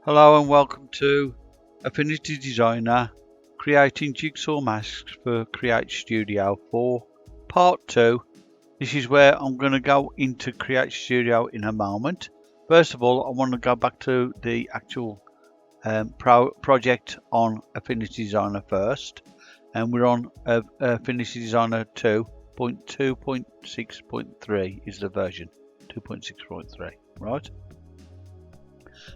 Hello and welcome to Affinity Designer creating jigsaw masks for Create Studio 4 part 2. This is where I'm going to go into Create Studio in a moment. First of all, I want to go back to the actual project on Affinity Designer first, and we're on Affinity Designer 2.2.6.3 is the version 2.6.3, right?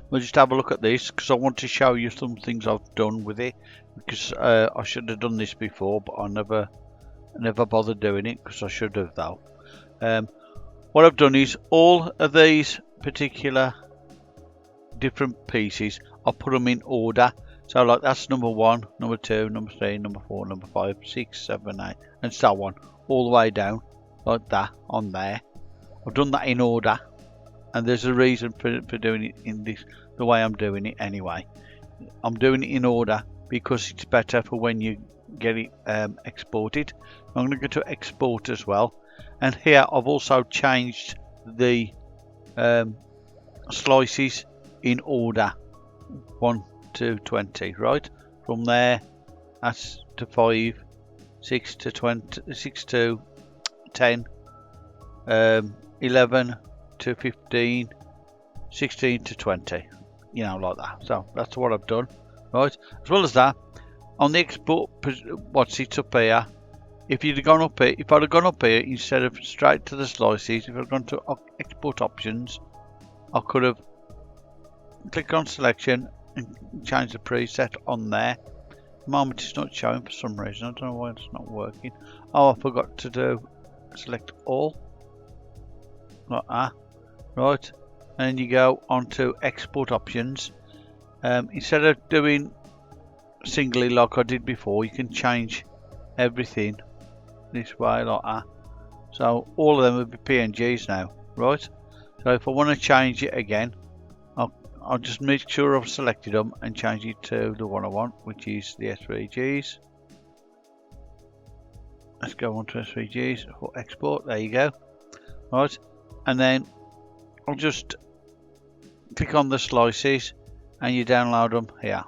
We'll just have a look at this because I want to show you some things I've done with it, because I should have done this before, but I never bothered doing it because I should have though. What I've done is all of these particular different pieces, I'll put them in order. So like that's number 1, number 2, number 3, number 4, number 5, 6, 7, 8 and so on, all the way down like that on there. I've done that in order, and there's a reason for doing it in this the way I'm doing it anyway. I'm doing it in order because it's better for when you get it exported. I'm going to go to export as well, and here I've also changed the slices in order 1 to 20, right? From there that's to 5, 6 to 20, 6 to 10, 11 to 15, 16 to 20, you know, like that. So that's what I've done, right? As well as that, on the export, what's it up here, if you'd have gone up here, if I'd have gone up here instead of straight to the slices, if I'd gone to export options, I could have clicked on selection and changed the preset on there. At the moment it's not showing for some reason, I don't know why it's not working. Oh, I forgot to do select all, like that. Right, and then you go on to export options. Instead of doing singly like I did before, you can change everything this way like that. So all of them will be PNGs now, right? So if I want to change it again, I'll just make sure I've selected them and change it to the one I want, which is the SVGs. Let's go on to SVGs for export. There you go. Right, and then I'll just click on the slices and you download them here,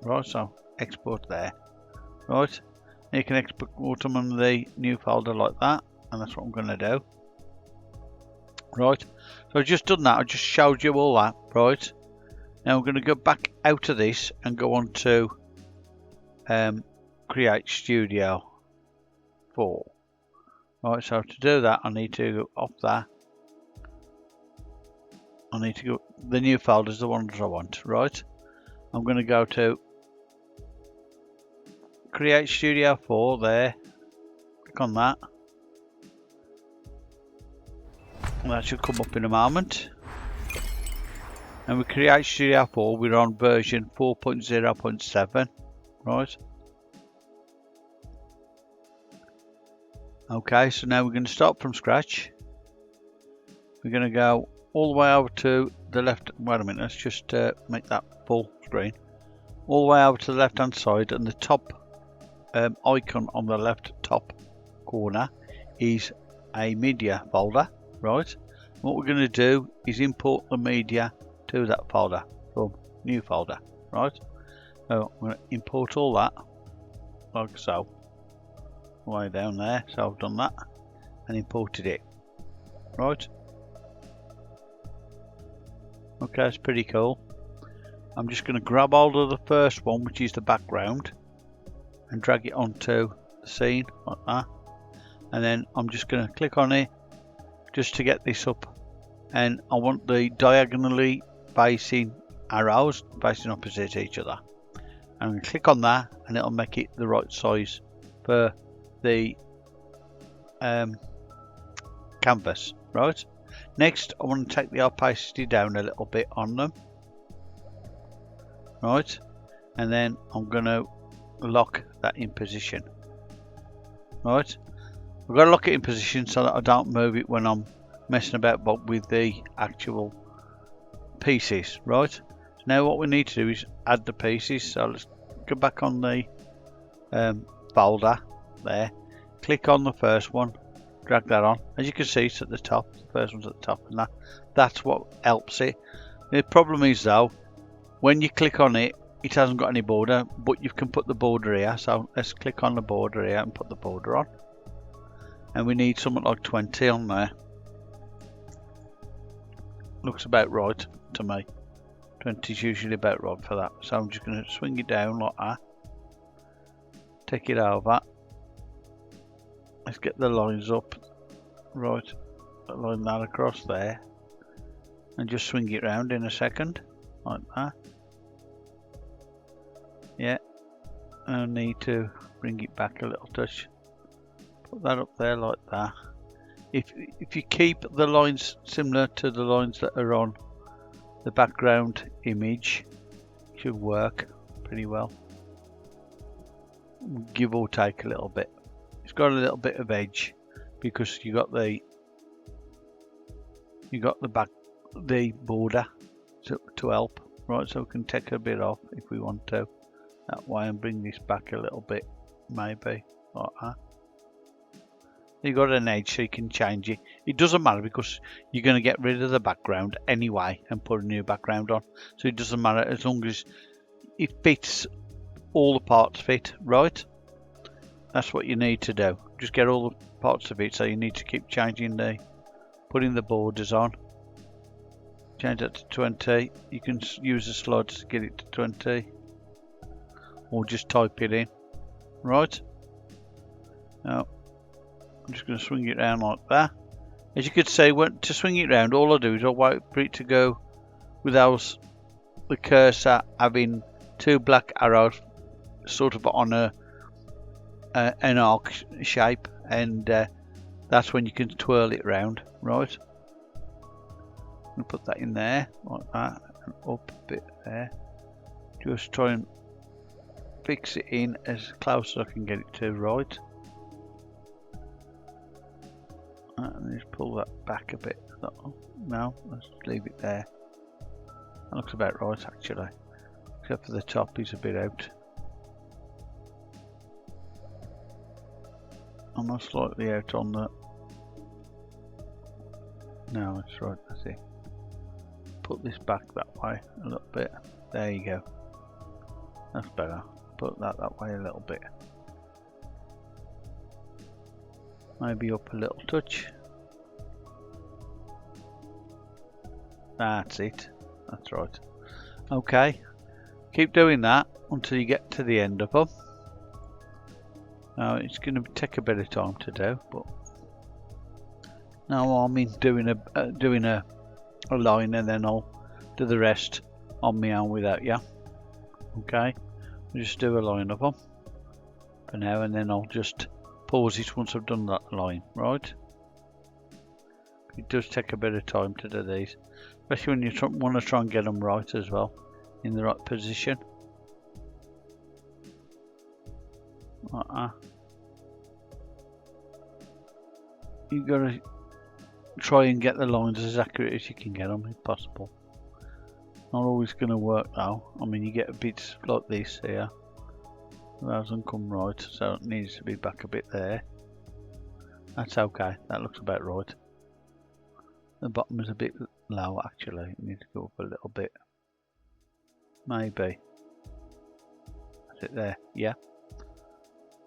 right? So export there, right? And you can export them in the new folder like that, and that's what I'm going to do, right? So I've just done that. I just showed you all that, right? Now I'm going to go back out of this and go on to Create Studio 4, right? So to do that, I need to go off that. I need to go, the new folder is the one that I want, right? I'm going to go to Create Studio 4 there, click on that, and that should come up in a moment. And with Create Studio 4 we're on version 4.0.7, right? Okay, so now we're going to start from scratch. We're going to go all the way over to the left. Wait a minute, let's just make that full screen. All the way over to the left hand side, and the top icon on the left top corner is a media folder, right? What we're going to do is import the media to that folder from new folder, right? So I'm going to import all that like so, way down there. So I've done that and imported it, right? Okay, that's pretty cool. I'm just going to grab hold of the first one, which is the background, and drag it onto the scene like that. And then I'm just going to click on it just to get this up. And I want the diagonally facing arrows facing opposite each other. I'm going to click on that, and it'll make it the right size for the canvas, right? Next, I want to take the opacity down a little bit on them, right? And then I'm going to lock that in position, right? I've got to lock it in position so that I don't move it when I'm messing about with the actual pieces, right? So now what we need to do is add the pieces. So let's go back on the folder there, click on the first one, drag that on. As you can see, it's at the top. The first one's at the top, and that's what helps it. The problem is though, when you click on it, it hasn't got any border, but you can put the border here. So let's click on the border here and put the border on. And we need something like 20 on there. Looks about right to me. 20 is usually about right for that. So I'm just going to swing it down like that. Take it over. Let's get the lines up. Right. Line that across there. And just swing it round in a second. Like that. Yeah. I need to bring it back a little touch. Put that up there like that. If you keep the lines similar to the lines that are on the background image, it should work pretty well. Give or take a little bit. It's got a little bit of edge because you got the border to help, right? So we can take a bit off if we want to that way and bring this back a little bit, maybe like that. You got an edge so you can change it. It doesn't matter because you're going to get rid of the background anyway and put a new background on, so it doesn't matter as long as it fits. All the parts fit, right? That's what you need to do. Just get all the parts of it. So you need to keep changing putting the borders on. Change that to 20. You can use the slides to get it to 20, or just type it in, right? Now I'm just going to swing it around like that. As you could see, to swing it around, all I do is I wait for it to go without the cursor having two black arrows sort of on an arc shape, and that's when you can twirl it round, right? I'm going to put that in there like that and up a bit there. Just try and fix it in as close as I can get it to, right? And just pull that back a bit. No, let's leave it there. That looks about right actually, except for the top is a bit out. I'm not slightly out on the... No, that's right, that's it. Put this back that way a little bit. There you go. That's better. Put that way a little bit. Maybe up a little touch. That's it. That's right. Okay. Keep doing that until you get to the end of them. Now it's going to take a bit of time to do, but now I'm in doing a line, and then I'll do the rest on my own without you. Okay. I'll just do a line of them for now, and then I'll just pause it once I've done that line, right? It does take a bit of time to do these, especially when you want to try and get them right as well, in the right position. You've got to try and get the lines as accurate as you can get them, if possible. Not always going to work though. I mean, you get bits like this here. That doesn't come right, so it needs to be back a bit there. That's okay, that looks about right. The bottom is a bit low actually, it needs to go up a little bit. Maybe. That's it there, yeah.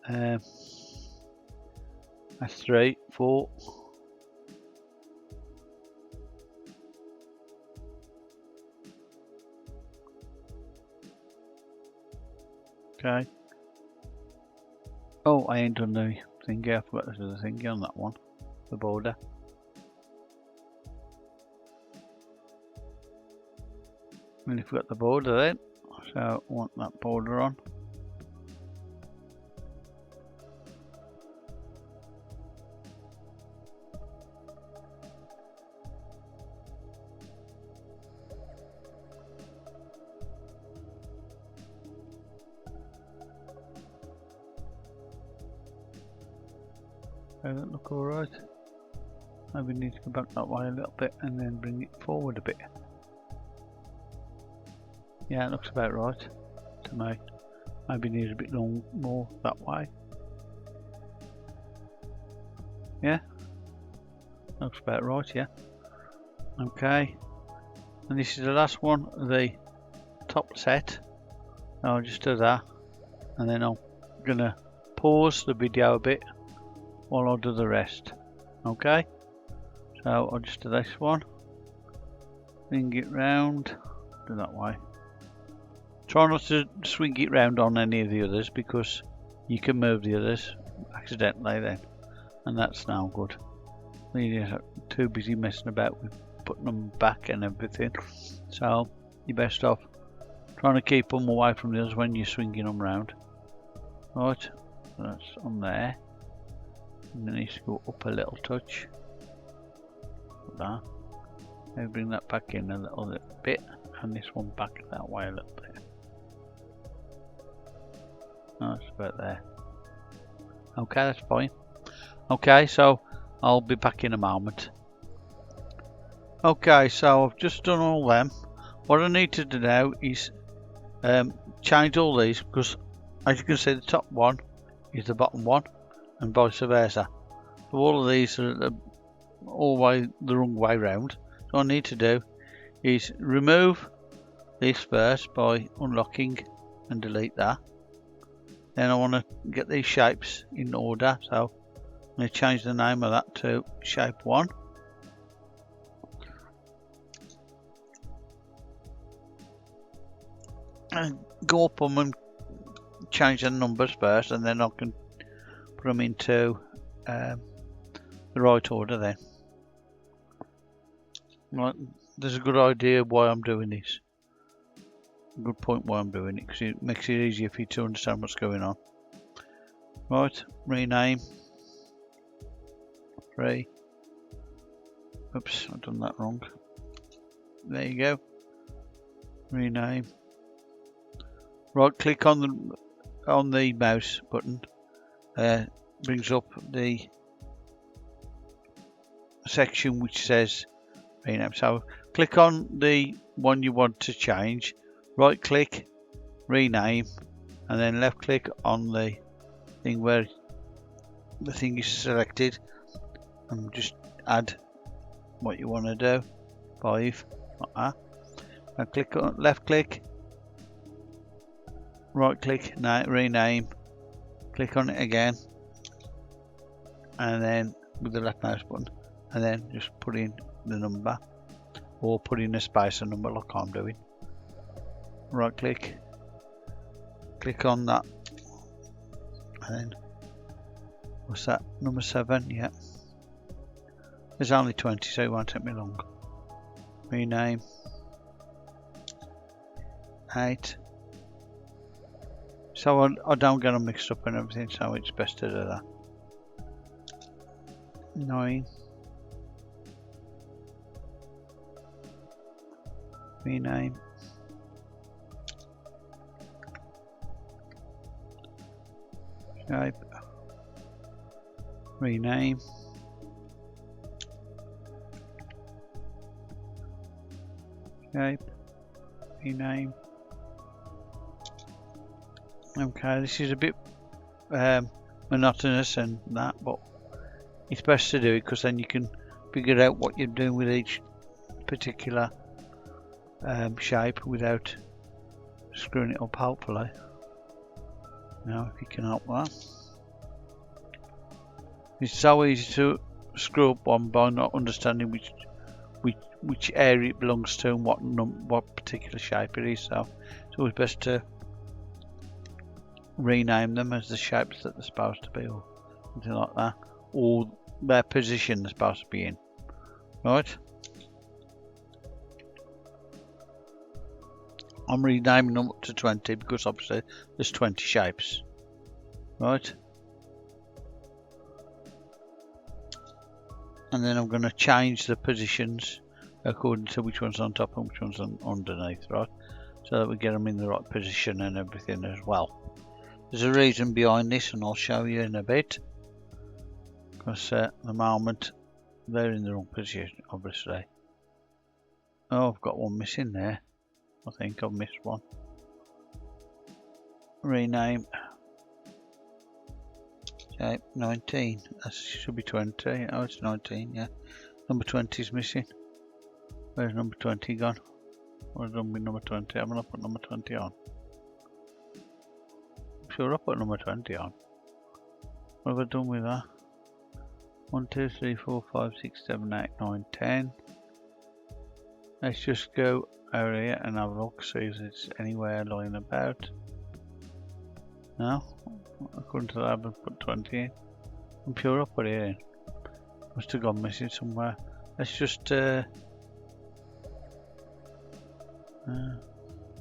That's 3, 4. Okay. Oh, I ain't done the thingy. I forgot to do the thingy on that one. The border. Really forgot the border then. So I want that border on. Does that look alright? Maybe need to go back that way a little bit and then bring it forward a bit. Yeah, it looks about right to me. Maybe need a bit more that way. Yeah, looks about right, yeah. Okay, and this is the last one, the top set. I'll just do that, and then I'm gonna pause the video a bit while I do the rest. Okay, so I'll just do this one, swing it round, do that way. Try not to swing it round on any of the others because you can move the others accidentally then, and that's no good. You're too busy messing about with putting them back and everything, so you're best off trying to keep them away from the others when you're swinging them round. Right, so that's on there, and then it needs to go up a little touch, like that. Maybe bring that back in a little bit, and this one back that way a little bit. That's about there. Okay, that's fine. Okay, so I'll be back in a moment. Okay, so I've just done all them. What I need to do now is change all these, because as you can see the top one is the bottom one and vice versa. So all of these are all the wrong way round. So what I need to do is remove this first by unlocking and delete that. Then I want to get these shapes in order, so I'm going to change the name of that to shape 1. And go up them and change the numbers first, and then I can put them into the right order then. Right, there's a good idea why I'm doing this. Good point why I'm doing it, because it makes it easier for you to understand what's going on. Right, rename 3. Oops, I've done that wrong. There you go. Rename. Right, click on the mouse button. Brings up the section which says rename. So click on the one you want to change. Right click, rename, and then left click on the thing where the thing is selected, and just add what you want to do. 5, like that. And click on left click, right click, rename, click on it again, and then with the left mouse button, and then just put in the number, or put in a space and number like I'm doing. Right click, click on that, and then what's that, number 7? Yeah, there's only 20, so it won't take me long. Rename 8, so I don't get them mixed up and everything, so it's best to do that. 9, rename, shape, rename, shape, rename. Okay, this is a bit monotonous and that, but it's best to do it because then you can figure out what you're doing with each particular shape without screwing it up, hopefully. Now if you can help that. It's so easy to screw up one by not understanding which area it belongs to and what particular shape it is, so it's always best to rename them as the shapes that they're supposed to be, or something like that, or their position they're supposed to be in. Right, I'm renaming them up to 20 because obviously there's 20 shapes. Right, and then I'm going to change the positions according to which one's on top and which one's underneath, right, so that we get them in the right position and everything as well. There's a reason behind this, and I'll show you in a bit, because at the moment they're in the wrong position, obviously. Oh, I've got one missing there. I think I've missed one. Rename. Okay, 19. That should be 20. Oh, it's 19, yeah. Number 20 is missing. Where's number 20 gone? What have I done with number 20? Haven't I put number 20 on? I'm sure I put number 20 on. What have I done with that? 1, 2, 3, 4, 5, 6, 7, 8, 9, 10. Let's just go over here and have a look, see if it's anywhere lying about. No? According to that, I haven't put 20 in. I'm sure I put it in. Must have gone missing somewhere. Let's just I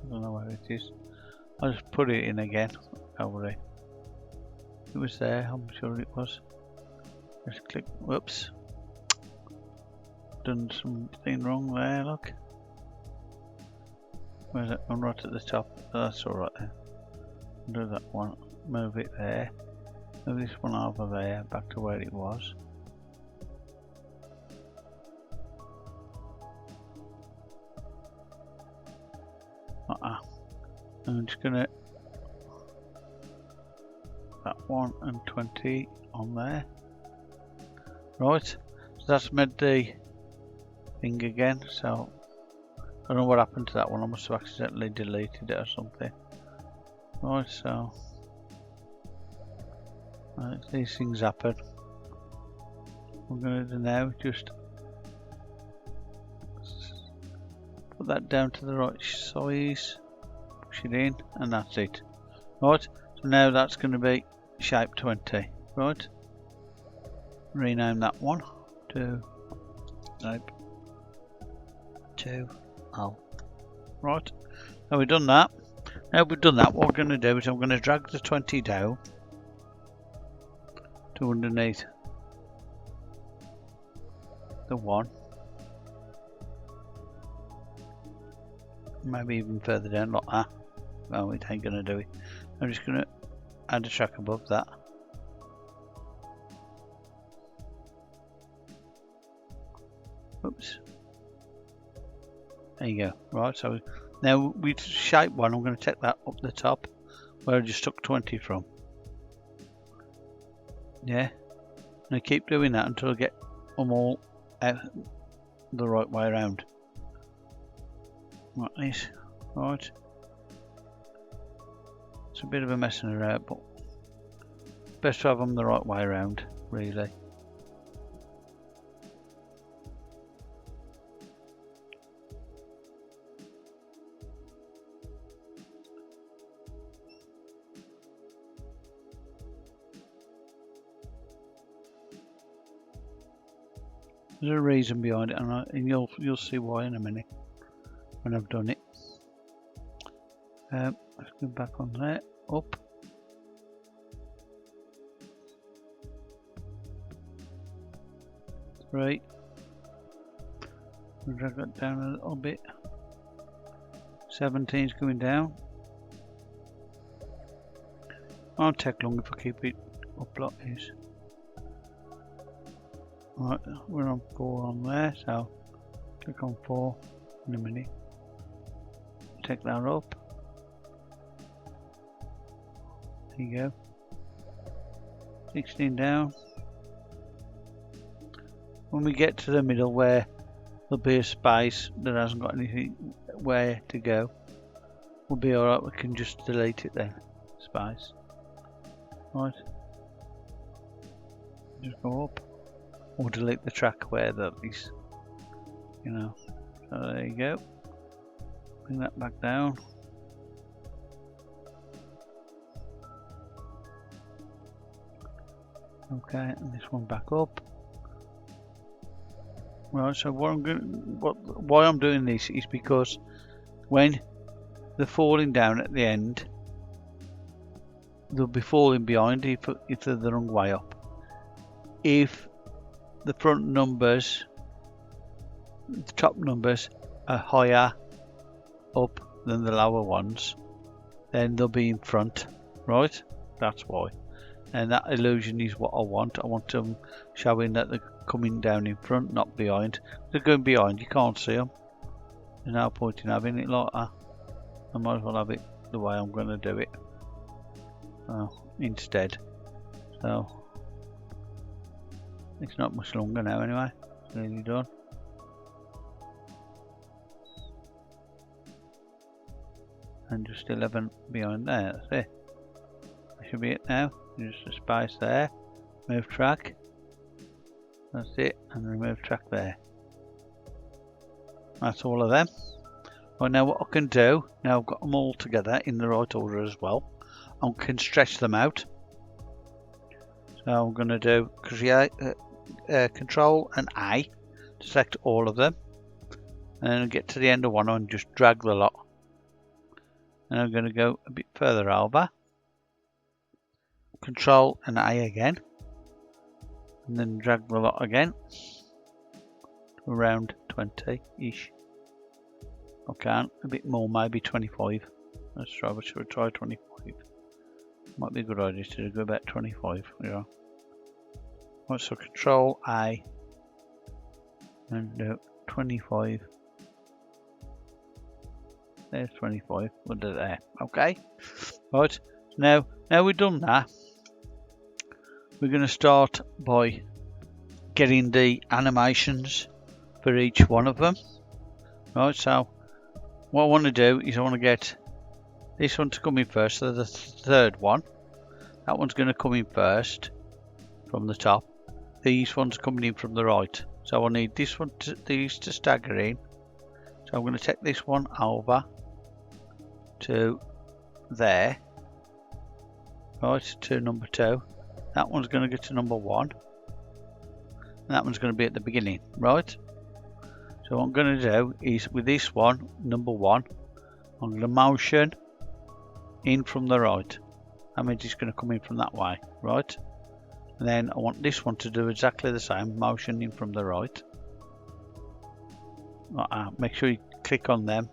don't know where it is. I'll just put it in again. Don't worry. It was there, I'm sure it was. Let's click. Whoops. Done something wrong there, look. Where's it? I'm right at the top. Oh, that's alright then. Do that one. Move it there. Move this one over there, back to where it was. I'm just gonna that 1 and 20 on there. Right, so that's made the thing again. So I don't know what happened to that one. I must have accidentally deleted it or something. Right, so these things happen. What I'm gonna do now, just put that down to the right size. It in, and that's it. Right, so now that's going to be shape 20. Right, rename that one to shape 2L. Right, now we've done that. Now we've done that, what we're going to do is I'm going to drag the 20 down to underneath the 1. Maybe even further down like that. Well, it ain't gonna do it. I'm just gonna add a track above that. Oops. There you go. Right, so now with shape 1, I'm gonna take that up the top where I just took 20 from. Yeah. And I keep doing that until I get them all out the right way around. Like this. Right. It's a bit of a messing around, but best to have them the right way around, really. There's a reason behind it, and you'll see why in a minute when I've done it. Let's go back on there, up. Right. We'll drag that down a little bit. 17's going down. Won't take long if I keep it up like this. Right, we're on 4 on there, so click on 4 in a minute. Take that up. There you go. 16 down. When we get to the middle where there'll be a space that hasn't got anything where to go, we'll be alright, we can just delete it then. Space. Right. Just go up. Or delete the track where that is. You know. So there you go. Bring that back down. Okay, and this one back up. Right, so why I'm doing this is because when they're falling down at the end, they'll be falling behind if they're the wrong way up. If the front numbers, the top numbers, are higher up than the lower ones, then they'll be in front, right? That's why. And that illusion is what I want. I want them showing that they're coming down in front, not behind. If they're going behind, you can't see them. There's no point in having it like that. I might as well have it the way I'm going to do it instead. So it's not much longer now anyway. It's nearly done. and just 11 behind there. That's it. That should be it now. Just a space there. Move track. That's it, and remove track there. That's all of them. Right, now what I can do, now I've got them all together in the right order as well, I can stretch them out. So I'm going to do create, Control and A to select all of them, and then get to the end of one and just drag the lot. And I'm going to go a bit further over, Control and A again, and then drag the lot again to around 20-ish. I can a bit more, maybe 25. Let's try. Should we try 25? Might be a good idea to go about 25. Yeah. Right, so Control A and do 25. There's 25. We'll do there. Okay. Right. Now we've done that, we're going to start by getting the animations for each one of them. Right. So what I want to do is I want to get this one to come in first, so the third one. That one's going to come in first from the top. These ones coming in from the right. So I need this one these to stagger in. So I'm going to take this one over to there. Right, to number 2. That one's going to get to number 1. And that one's going to be at the beginning, right? So what I'm going to do is with this one, number 1, I'm going to motion in from the right. That means it's going to come in from that way, right? And then I want this one to do exactly the same, motion in from the right. Make sure you click on them.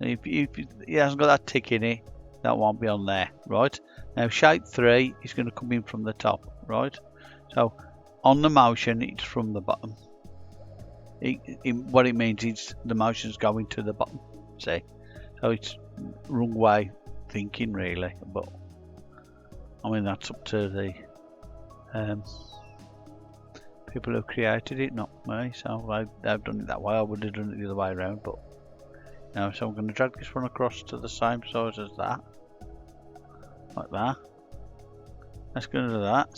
If it hasn't got that tick in it, that won't be on there, right? Now shape 3 is going to come in from the top, right? So on the motion, it's from the bottom. What it means is the motion's going to the bottom, see? So it's wrong way thinking really, but I mean that's up to the people who created it, not me. So they've done it that way. I would have done it the other way around, but now so I'm going to drag this one across to the same size as that, like that. Let's go to that.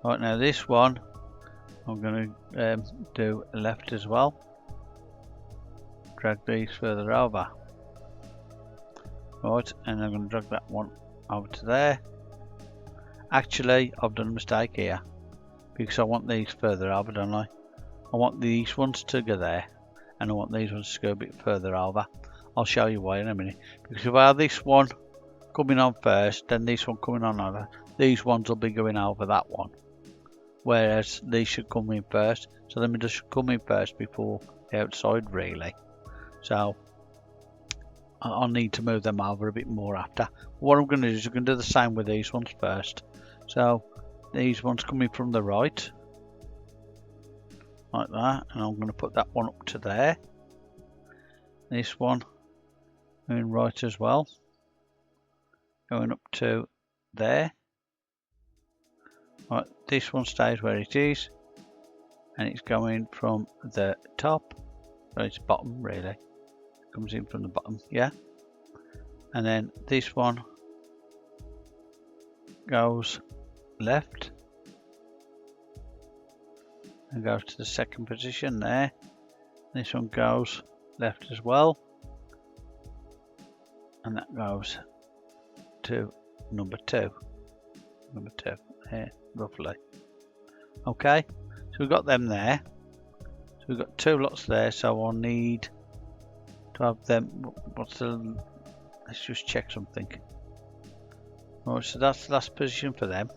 Right, now this one I'm going to do left as well. Drag these further over. Right, and I'm going to drag that one over to there. Actually, I've done a mistake here because I want these further over, don't I? I want these ones to go there, and I want these ones to go a bit further over. I'll show you why in a minute. Because if I have this one coming on first, then this one coming on over, these ones will be going over that one. Whereas these should come in first, so the middle should come in first before the outside really. So I'll need to move them over a bit more after. What I'm going to do is I'm going to do the same with these ones first. So these ones coming from the right, like that, and I'm going to put that one up to there. This one going right as well, going up to there. Right, this one stays where it is, and it's going from the top, so it's bottom really, comes in from the bottom, yeah. And then this one goes left and goes to the second position there. This one goes left as well, and that goes to number 2 here roughly. Okay, so we've got them there, so we've got 2 lots there, so I'll need to have them. Let's just check something. Right, so that's the last position for them.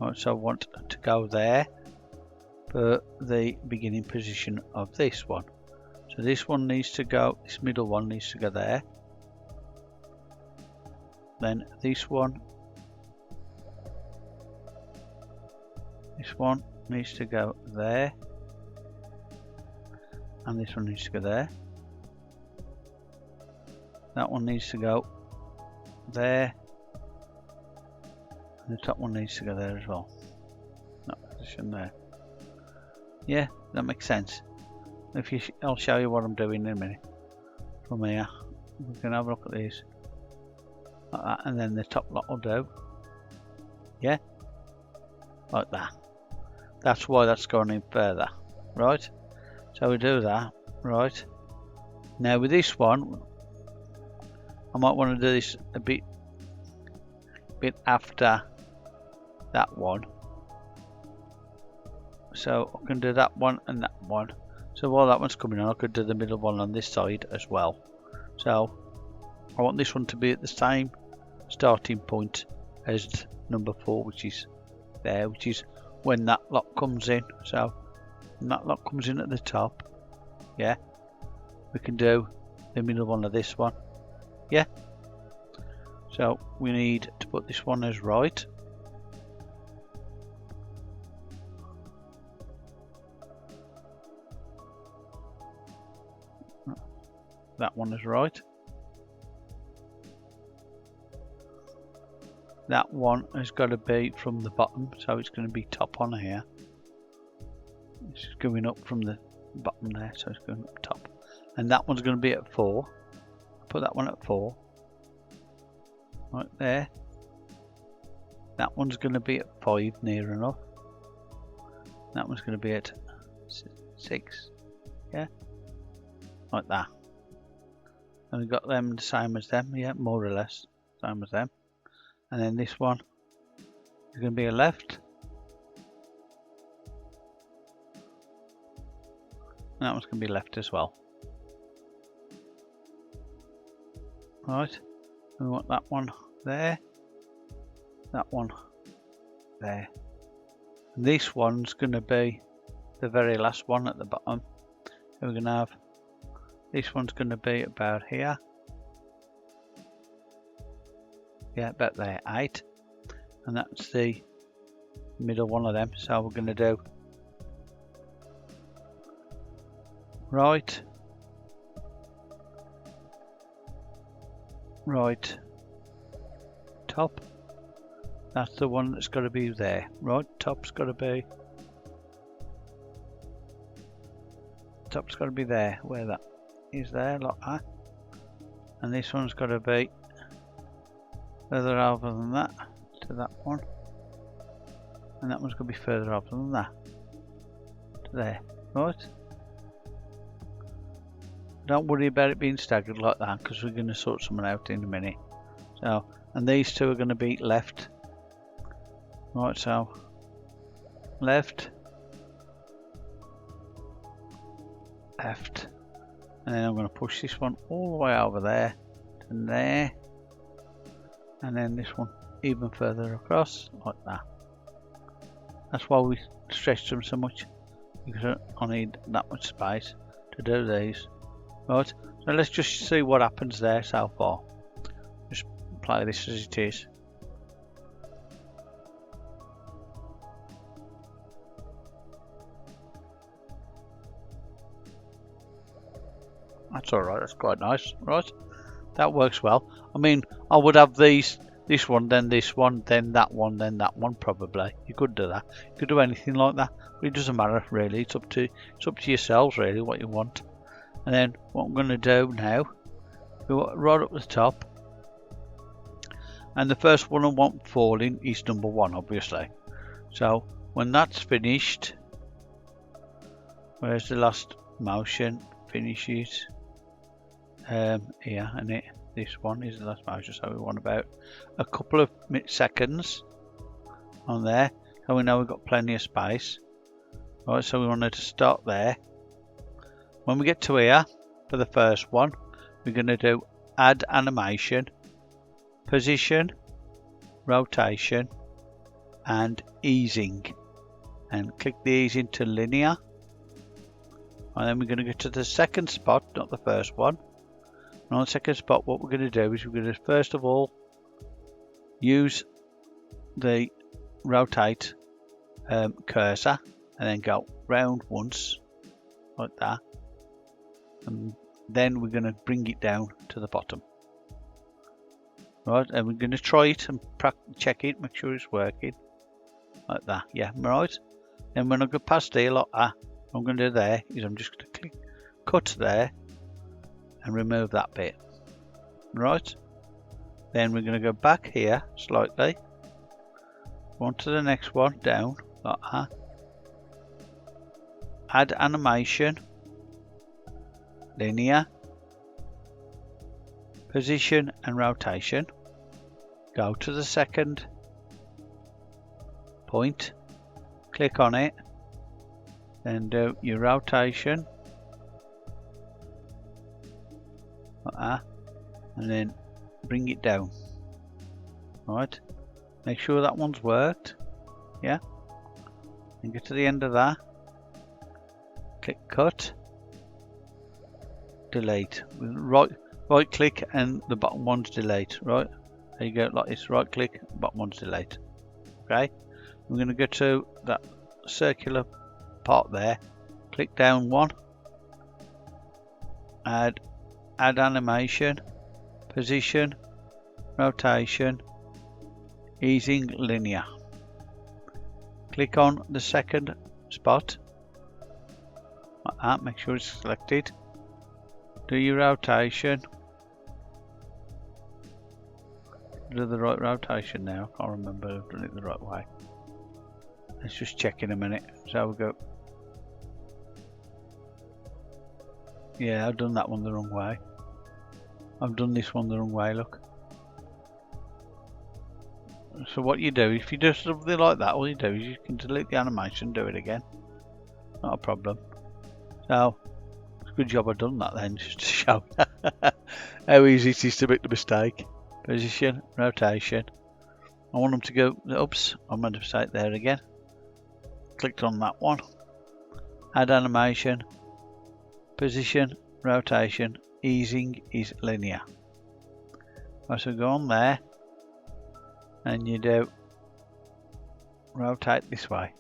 Right, so I want to go there for the beginning position of this one. So this one needs to go, this middle one needs to go there. Then this one needs to go there. And this one needs to go there. That one needs to go there. And the top one needs to go there as well. That position there. Yeah, that makes sense. I'll show you what I'm doing in a minute. From here, we can have a look at these, like that, and then the top lot will do. Yeah, like that. That's why that's going in further, right? So we do that, right? Now with this one, I might want to do this a bit after that one. So I can do that one and that one. So while that one's coming on, I could do the middle one on this side as well. So I want this one to be at the same starting point as number 4, which is there, which is when that lot comes in. So when that lot comes in at the top, yeah, we can do the middle one of this one. Yeah. So we need to put this one as right. That one is right. That one has got to be from the bottom, so it's going to be top on here. It's going up from the bottom there, so it's going up top. And that one's going to be at 4. Put that one at 4. Right there. That one's going to be at 5, near enough. That one's going to be at 6. Yeah, like that. And we've got them the same as them, yeah, more or less, same as them. And then this one is going to be a left. And that one's going to be left as well. Right, we want that one there, that one there. And this one's going to be the very last one at the bottom. So we're going to have, this one's going to be about here. Yeah, about there, 8. And that's the middle one of them. So we're going to do right, right, top. That's the one that's got to be there. Right, top's got to be there, where that is there, like that. And this one's got to be further over than that to that one. And that one's going to be further over than that to there. Right. Don't worry about it being staggered like that, because we're going to sort something out in a minute. So, and these two are going to be left. Right, so left, left, and then I'm going to push this one all the way over there and there, and then this one even further across like that. That's why we stretch them so much, because I need that much space to do these. Right, so let's just see what happens there so far. Just play this as it is. That's alright, that's quite nice, right? That works well. I mean, I would have this one, then this one, then that one, then that one, probably. You could do that. You could do anything like that, but it doesn't matter really. It's up to yourselves really what you want. And then what I'm going to do now, go right up the top, and the first one I want falling is number 1, obviously. So when that's finished, where's the last motion? Finishes here, and this one is the last motion, so we want about a couple of seconds on there, so we know we've got plenty of space. Right, so we wanted to start there. When we get to here for the first one, we're going to do add animation, position, rotation, and easing, and click the easing to linear. And then we're going to go to the second spot, not the first one. And on the second spot, what we're going to do is we're going to first of all use the rotate cursor, and then go round once like that, and then we're going to bring it down to the bottom. Right, and we're going to try it and check it, make sure it's working like that. Yeah, right. And when I go past here like that, what I'm going to do there is I'm just going to click cut there and remove that bit. Right, then we're going to go back here slightly, on to the next one, down like that. Add animation, linear, position and rotation. Go to the second point, click on it, then do your rotation like that, and then bring it down. Right, make sure that one's worked, yeah, and get to the end of that, click cut, delete, right click and the bottom one's delete. Right, there you go, like this, right click, bottom one's delete. Okay, we're going to go to that circular part there, click down one, add animation, position, rotation, easing linear. Click on the second spot like that, make sure it's selected, do your rotation, do the right rotation now, I can't remember if I've done it the right way. Let's just check in a minute. So we go, yeah, I've done that one the wrong way. I've done this one the wrong way, look. So what you do, if you do something like that, all you do is you can delete the animation, do it again. Not a problem. So, it's a good job I've done that then, just to show how easy it is to make the mistake. Position, rotation. I want them to go, oops, I made a mistake there again. Clicked on that one. Add animation, position, rotation, easing is linear. So go on there and you do rotate this way.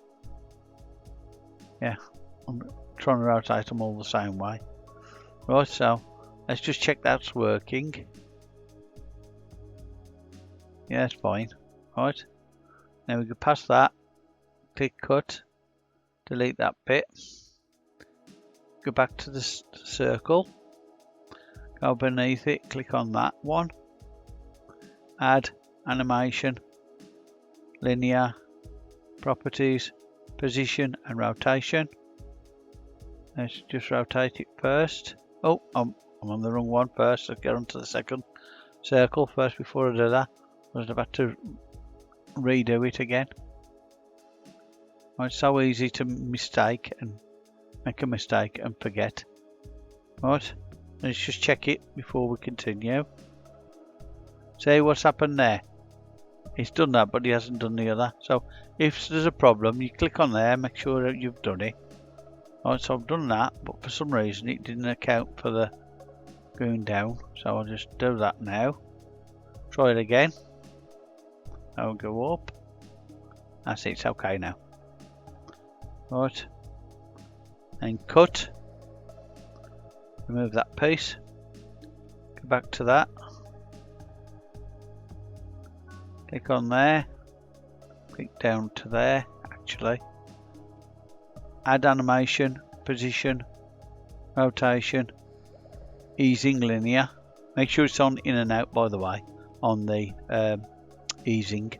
Yeah, I'm trying to rotate them all the same way. Right, so let's just check that's working. Yeah, it's fine. Right, now we go past that, click cut, delete that bit, go back to the circle, go beneath it, click on that one, add animation, linear, properties, position and rotation. Let's just rotate it first. Oh, I'm on the wrong one first. Let's get onto the second circle first before I do that. I was about to redo it again. It's so easy to mistake and make a mistake and forget. Right, let's just check it before we continue. See what's happened there. He's done that, but he hasn't done the other. So if there's a problem, you click on there, make sure that you've done it. Right, so I've done that, but for some reason it didn't account for the going down. So I'll just do that now. Try it again. I'll go up. That's it, it's okay now. Right, and cut. Remove that piece. Go back to that. Click on there. Click down to there, actually. Add animation, position, rotation, easing linear. Make sure it's on in and out, by the way, on the easing.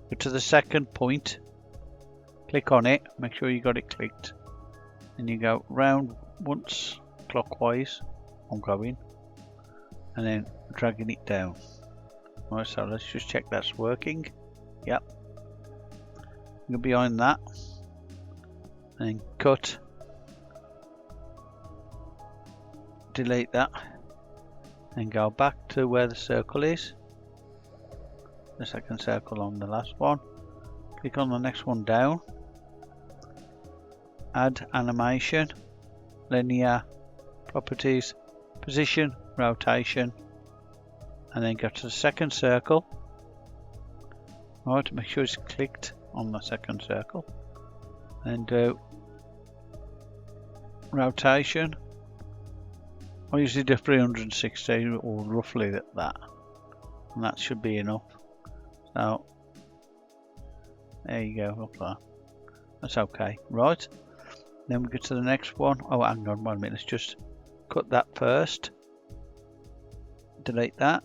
Go to the second point, click on it, make sure you got it clicked, and you go round once clockwise, I'm going, and then dragging it down. Right, so let's just check that's working. Yep. Go behind that, and cut, delete that, and go back to where the circle is. The second circle on the last one. Click on the next one down. Add animation, linear, properties, position, rotation, and then go to the second circle. Right, make sure it's clicked on the second circle, and do rotation. I usually do 360 or roughly that, and that should be enough. So there you go, up there. That's okay. Right, Then we get to the next one. Oh, hang on 1 minute. Let's just cut that first. Delete that.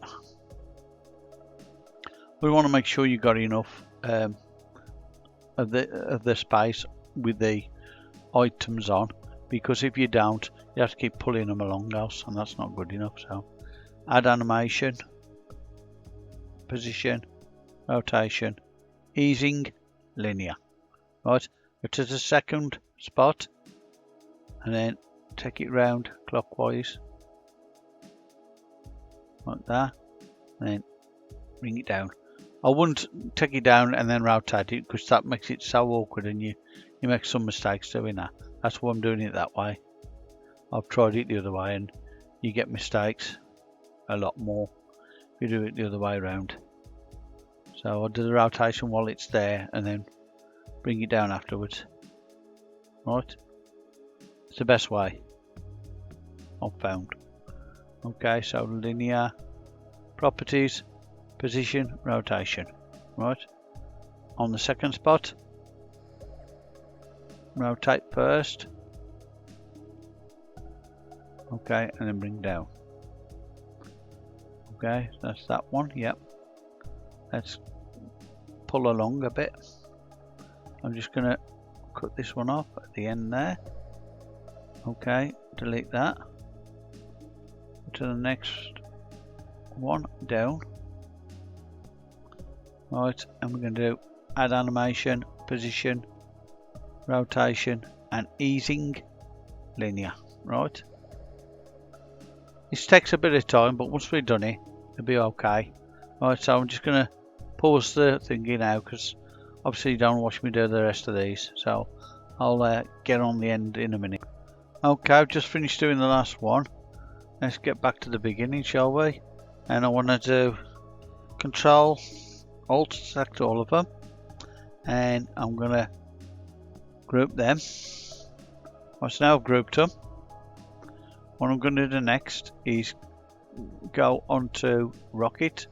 We want to make sure you got enough of the space with the items on, because if you don't, you have to keep pulling them along else, and that's not good enough. So add animation, position, rotation, easing, linear. Right, go to the second spot and then take it round clockwise like that, and then bring it down. I wouldn't take it down and then rotate it, because that makes it so awkward and you make some mistakes doing that. That's why I'm doing it that way. I've tried it the other way and you get mistakes a lot more if you do it the other way around. So I'll do the rotation while it's there and then bring it down afterwards. Right, it's the best way I've found. Okay, so linear, properties, position, rotation. Right, on the second spot, rotate first. Okay, and then bring down. Okay, that's that one. Yep, let's pull along a bit. I'm just gonna cut this one off at the end there. Okay, delete that. To the next one, down. Right, and we're going to do add animation, position, rotation, and easing, linear. Right, this takes a bit of time, but once we've done it, it'll be okay. Right, so I'm just going to pause the thingy now, because obviously you don't watch me do the rest of these, so I'll get on the end in a minute. Okay, I've just finished doing the last one. Let's get back to the beginning, shall we? And I want to do Control Alt, select all of them, and I'm going to group them. Right, so now I've grouped them. What I'm going to do next is go onto Rocket,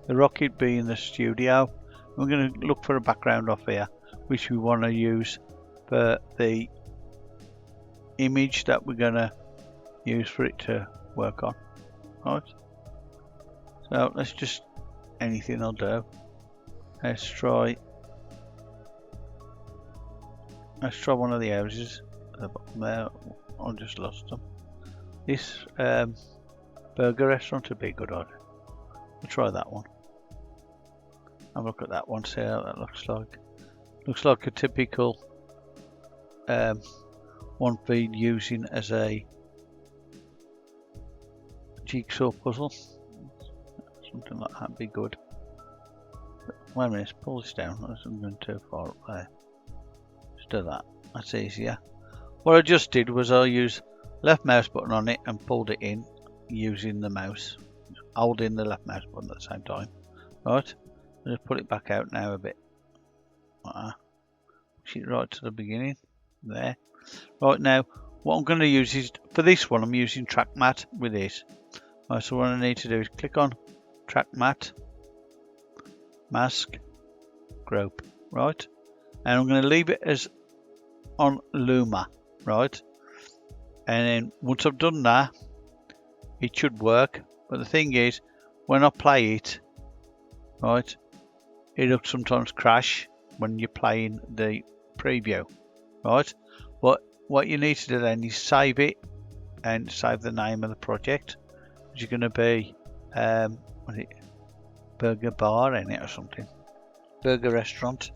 the Rocket being the studio. We're going to look for a background off here, which we want to use for the image that we're going to use for it to work on. Right, so let's just, anything will do. Let's try one of the houses at the bottom there. I just lost them. This burger restaurant would be a good idea. We'll try that one. Have a look at that one, see how that looks like. Looks like a typical one for using as a jigsaw puzzle. Something like that would be good. Wait a minute, pull this down. I'm going too far up there. Just do that. That's easier. What I just did was I used left mouse button on it and pulled it in using the mouse, holding the left mouse button at the same time. Right, I'll just put it back out now a bit. Push it right to the beginning there. Right, now what I'm going to use is, for this one I'm using track matte with this. Right, so what I need to do is click on track matte, mask, group. Right, and I'm going to leave it as on Luma. Right, and then once I've done that, it should work. But the thing is, when I play it, right, it'll sometimes crash when you're playing the preview. Right, but what you need to do then is save it and save the name of the project, which is going to be what is it, Burger Bar in it or something, Burger Restaurant.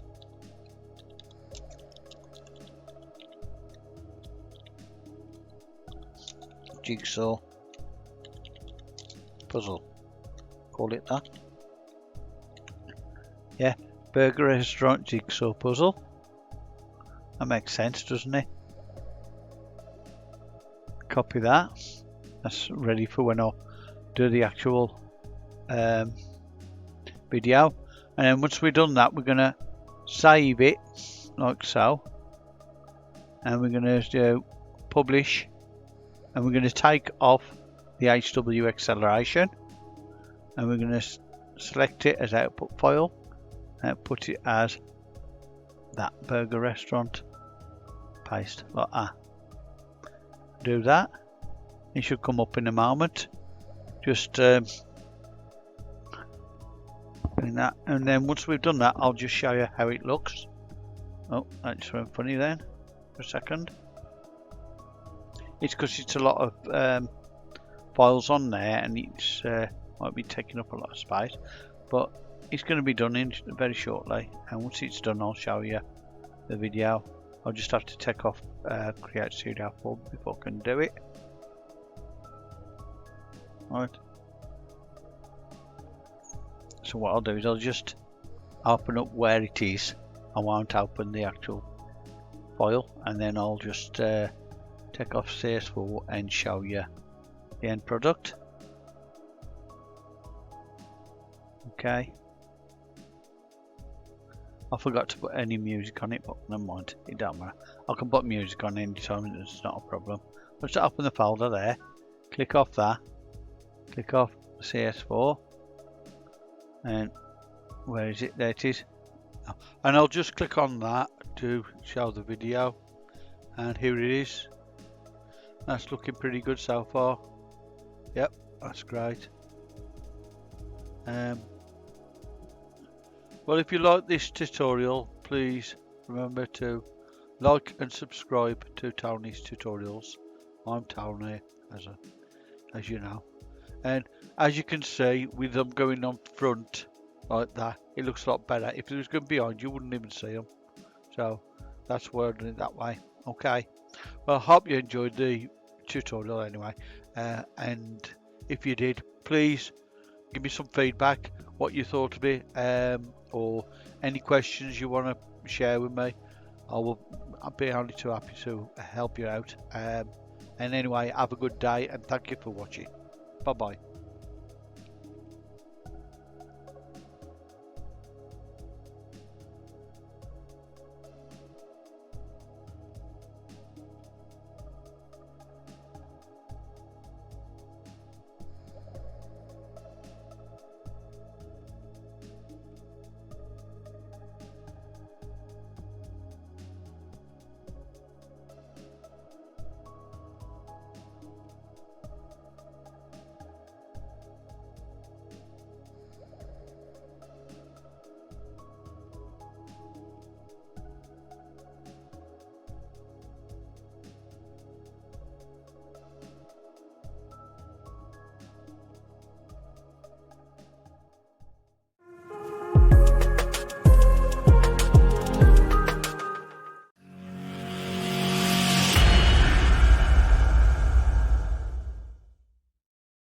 Jigsaw puzzle, call it that. Yeah, Burger Restaurant Jigsaw puzzle. That makes sense, doesn't it? Copy that. That's ready for when I do the actual video. And then once we've done that, we're going to save it like so, and we're going to do publish, and we're going to take off the HW acceleration, and we're going to select it as output file and put it as that Burger Restaurant paste like that. Do that. It should come up in a moment. Just doing that, and then once we've done that, I'll just show you how it looks. Oh, that just went funny then for a second. It's because it's a lot of files on there, and it's might be taking up a lot of space, but it's going to be done in very shortly, and once it's done I'll show you the video. I'll just have to take off Create Studio 4 before I can do it. Right. So what I'll do is I'll just open up where it is. I won't open the actual file, and then I'll just take off CS4 and show you the end product. Okay. I forgot to put any music on it, but never mind, it don't matter. I can put music on any time, it's not a problem. Let's open the folder there, click off that, click off CS4, and where is it? There it is. And I'll just click on that to show the video, and here it is. That's looking pretty good so far. Yep, that's great. Well, if you like this tutorial, please remember to like and subscribe to Tony's Tutorials. I'm Tony, as you know, and as you can see, with them going on front like that, it looks a lot better. If it was going behind, you wouldn't even see them. So that's why I'm doing it that way. Okay. Well, I hope you enjoyed the tutorial anyway, and if you did, please give me some feedback, what you thought of it, or any questions you want to share with me. I'll be only too happy to help you out. And anyway, have a good day, and thank you for watching. Bye bye.